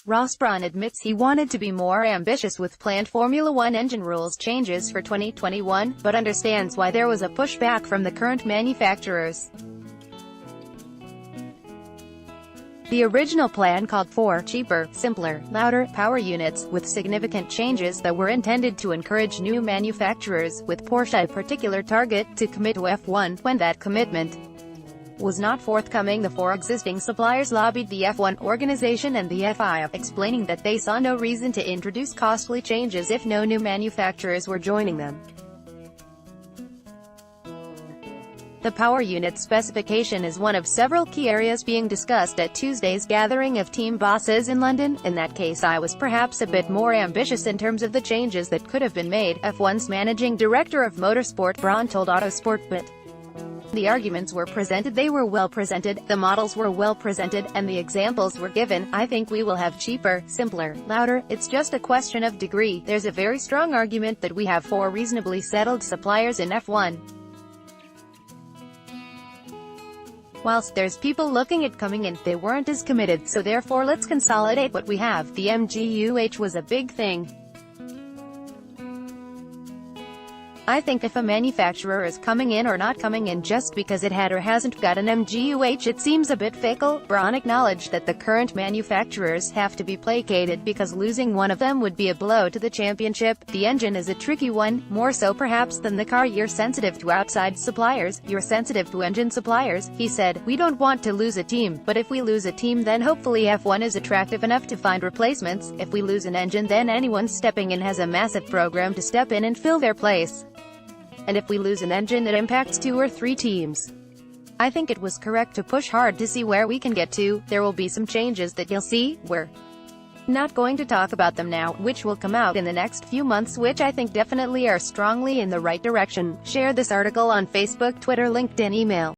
Brawn admits he wanted to be more ambitious with planned Formula One engine rules changes for 2021, but understands why there was a pushback from the current manufacturers. The original plan called for cheaper, simpler, louder power units, with significant changes that were intended to encourage new manufacturers, with Porsche a particular target, to commit to F1. When that commitment was not forthcoming, the four existing suppliers lobbied the F1 organization and the FIA, explaining that they saw no reason to introduce costly changes if no new manufacturers were joining them. The power unit specification is one of several key areas being discussed at Tuesday's gathering of team bosses in London. In that case, I was perhaps a bit more ambitious in terms of the changes that could have been made, F1's managing director of motorsport Brawn told Autosport. But the arguments were presented, they were well presented, the models were well presented, and the examples were given. I think we will have cheaper, simpler, louder. It's just a question of degree. There's a very strong argument that we have four reasonably settled suppliers in F1. Whilst there's people looking at coming in, they weren't as committed, so therefore let's consolidate what we have. The MGUH was a big thing. I think if a manufacturer is coming in or not coming in just because it had or hasn't got an MGUH, it seems a bit fickle. Brawn acknowledged that the current manufacturers have to be placated because losing one of them would be a blow to the championship. The engine is a tricky one, more so perhaps than the car. You're sensitive to outside suppliers, you're sensitive to engine suppliers, he said. We don't want to lose a team, but if we lose a team then hopefully F1 is attractive enough to find replacements. If we lose an engine then anyone stepping in has a massive program to step in and fill their place. And if we lose an engine it impacts 2 or 3 teams. I think it was correct to push hard to see where we can get to. There will be some changes that you'll see. We're not going to talk about them now, which will come out in the next few months, which I think definitely are strongly in the right direction. Share this article on Facebook, Twitter, LinkedIn, email.